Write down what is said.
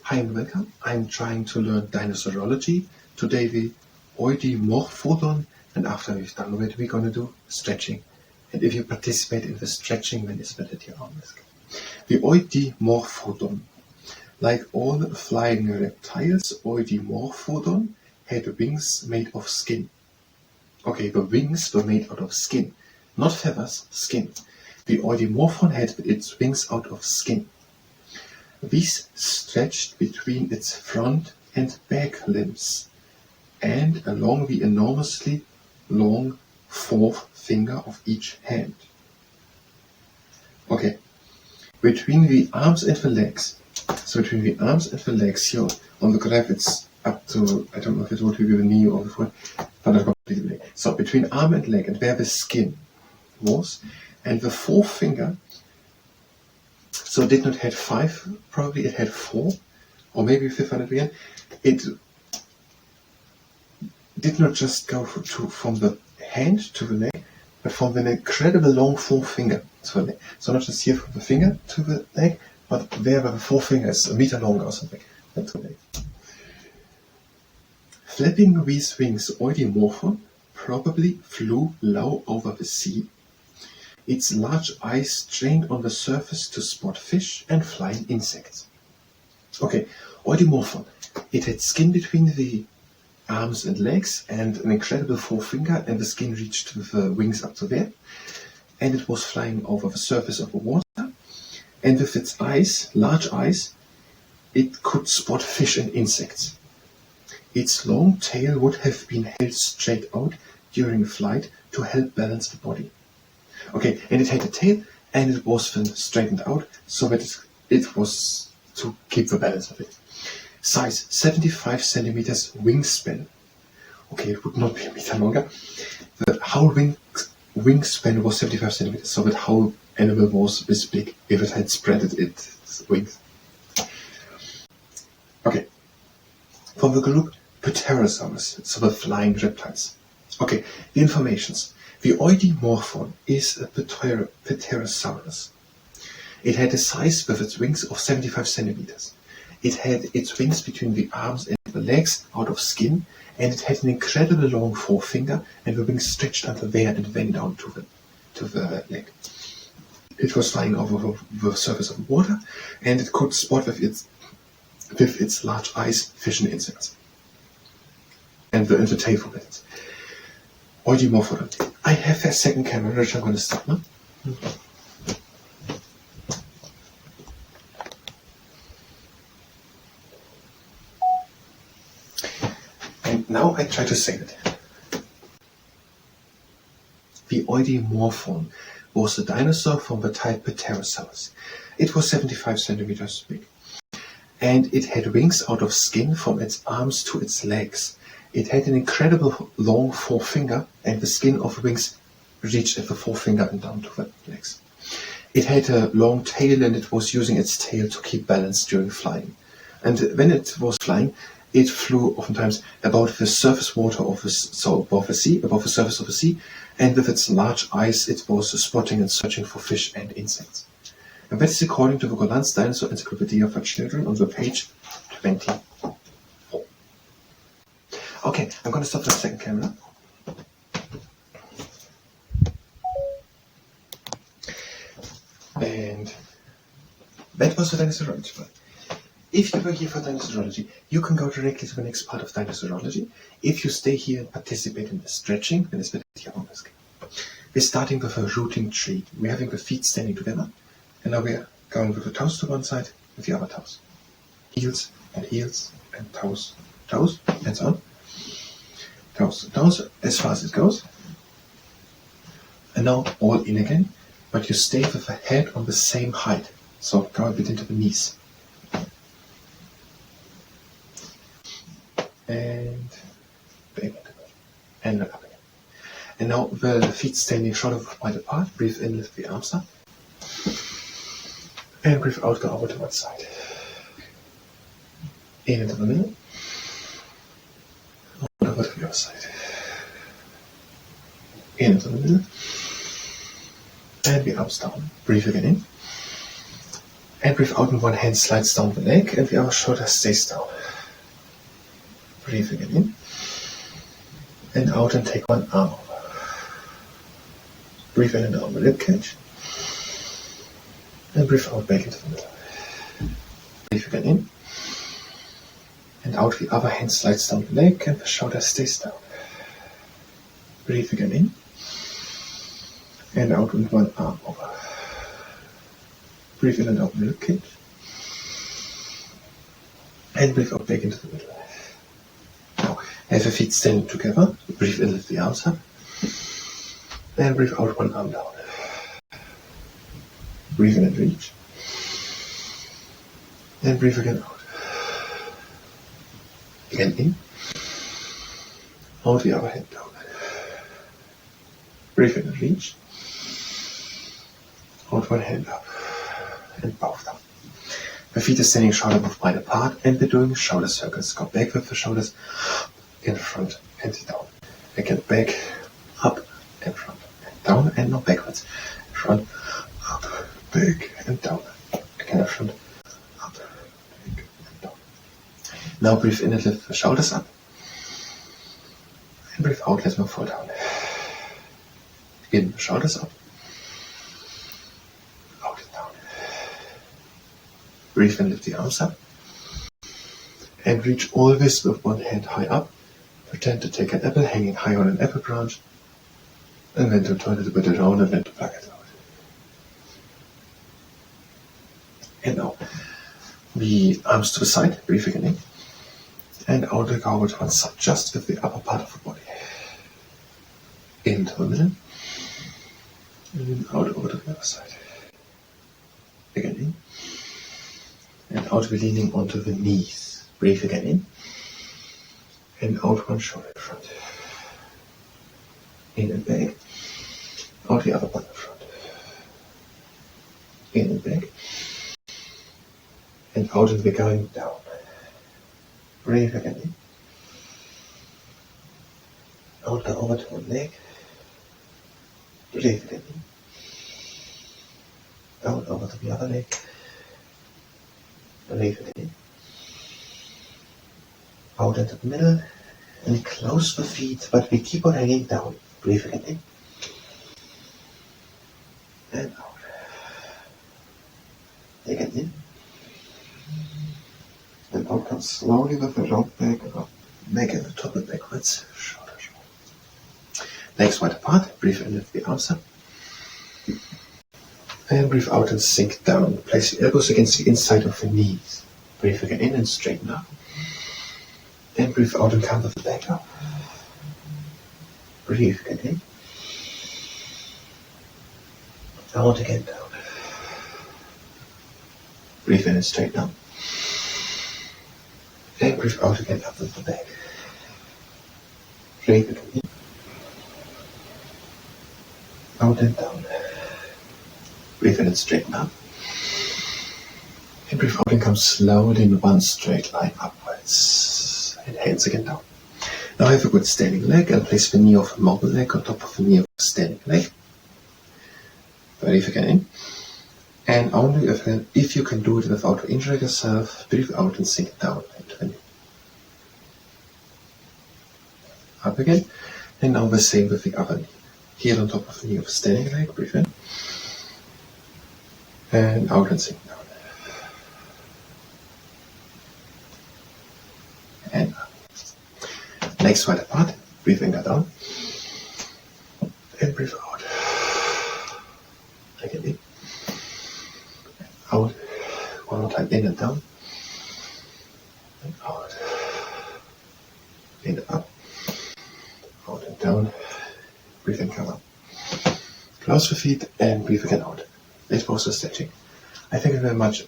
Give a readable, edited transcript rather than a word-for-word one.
Hi and welcome. I'm trying to learn Dinosaurology. Today we Eudiomorphodon, and after we've done with it, we're going to do stretching. And if you participate in the stretching, then it's better your arm risk. The Eudiomorphodon. Like all flying reptiles, Eudiomorphodon had wings made of skin. Okay, the wings were made out of skin, not feathers, skin. The Eudiomorphon had its wings out of skin. These stretched between its front and back limbs and along the enormously long fourth finger of each hand. Okay, between the arms and the legs. So between the arms and the legs here on the graph it's up to, I don't know if it would be the knee or the foot, but I completely. So between arm and leg and where the skin was, and the fourth finger, so it did not have 5, probably it had 4, or maybe 500 again. It did not just go from the hand to the leg, but from the incredible long fourth finger to the leg. So not just here from the finger to the leg, but there where the fourth finger is a meter longer or something, to the leg. Flapping these wings, Eudiomorphon probably flew low over the sea. Its large eyes strained on the surface to spot fish and flying insects. Okay, Eudiomorphon. It had skin between the arms and legs and an incredible forefinger, and the skin reached with the wings up to there. And it was flying over the surface of the water. And with its eyes, large eyes, it could spot fish and insects. Its long tail would have been held straight out during flight to help balance the body. Okay, and it had a tail, and it was then straightened out so that it was to keep the balance of it. Size 75 centimeters wingspan. Okay, it would not be a meter longer. The whole wingspan was 75 centimeters, so that whole animal was this big if it had spread its wings. Okay, from the group Pterosaurus, so the flying reptiles. Okay, the informations. The Eudiomorphon is a Pterosaurus. It had a size with its wings of 75 centimeters. It had its wings between the arms and the legs out of skin, and it had an incredibly long forefinger, and the wings stretched until there and then down to the leg. It was flying over the surface of the water, and it could spot with its large eyes fish and insects. And the tail from it. Eudiomorphodon. I have a second camera which I'm going to stop now. And now I try to say it. The Eudiomorphon was a dinosaur from the type Pterosaurus. It was 75 centimeters big. And it had wings out of skin from its arms to its legs. It had an incredible long forefinger, and the skin of the wings reached at the forefinger and down to the legs. It had a long tail, and it was using its tail to keep balance during flying. And when it was flying, it flew oftentimes above the surface water above the surface of the sea, and with its large eyes, it was spotting and searching for fish and insects. And that is according to the Golan's Dinosaur Encyclopedia for Children on the page 24. Okay, I'm going to stop the second camera. And that was the Dinosaurology part. If you were here for Dinosaurology, you can go directly to the next part of Dinosaurology. If you stay here and participate in the stretching, then it's better to your own risk. We're starting with a rooting tree. We're having the feet standing together, and now we're going with the toes to one side with the other toes. Heels, and toes, and so on. Toes, as far as it goes. And now all in again, but you stay with the head on the same height. So go a bit into the knees. And back and up again. And now the feet standing shoulder wide apart. Breathe in, lift the arms up. And breathe out, go over to one side. In into the middle. Over to the other side. In into the middle. And the arms down. Breathe again in. And breathe out, and one hand slides down the leg, and the other shoulder stays down. Breathe again in, and out, and take one arm over. Breathe in and down the ribcage, and breathe out back into the middle. Breathe again in, and out, the other hand slides down the leg, and the shoulder stays down. Breathe again in, and out with one arm over. Breathe in and out the ribcage, and breathe out back into the middle. Now, have your feet standing together. Breathe in, lift the arms up, and breathe out, one arm down. Breathe in and reach, and breathe again out. Again in, out the other hand down. Breathe in and reach, out one hand up, and both down. The feet are standing shoulder width wide apart, and we're doing shoulder circles. Go back with the shoulders, in front and down. Again, back, up, and front, and down, and now backwards. Front, up, back, and down. Again, front, up, back, and down. Now breathe in and lift the shoulders up. And breathe out, let them fall down. In, shoulders up. Out and down. Breathe and lift the arms up. And reach always with one hand high up. Pretend to take an apple hanging high on an apple branch. And then to turn it a bit around and then to pluck it out. And now, the arms to the side. Breathe again in. And out we go over to one side, just with the upper part of the body. Into the middle. And then out over to the other side. Again in. And out we're leaning onto the knees. Breathe again in. And out one shoulder in front. In and back. Out the other one in front. In and back. And out and we're going down. Breathe again in. Out go over to one leg. Breathe again in. Out over to the other leg. Breathe again in. Out into the middle. And close the feet, but we keep on hanging down. Breathe again in. And out. Again in. And out comes slowly with the round back and up. Neck and the top and backwards. Shoulders. Legs wide apart. Breathe in, lift the arms up. And breathe out and sink down. Place the elbows against the inside of the knees. Breathe again in and straighten up. And breathe out and come with the back up. Breathe again in. Out again down. Breathe in and straighten up. And breathe out again up with the back. Breathe again in. Out and down. Breathe in and straighten up. And breathe out and come slowly in one straight line upwards. And hands again down. Now have a good standing leg and place the knee of a mobile leg on top of the knee of a standing leg. Breathe again in. And only if you can do it without injuring yourself, breathe out and sink down into the knee. Up again. And now the same with the other knee. Here on top of the knee of a standing leg, breathe in. And out and sink down. And up. Legs wide apart, breathe in and down. And breathe out. Again in. Out. One more time, in and down. And out. In and up. Out and down. Breathe in, come up. Close the feet and breathe again out. This was the stretching. I thank you very much.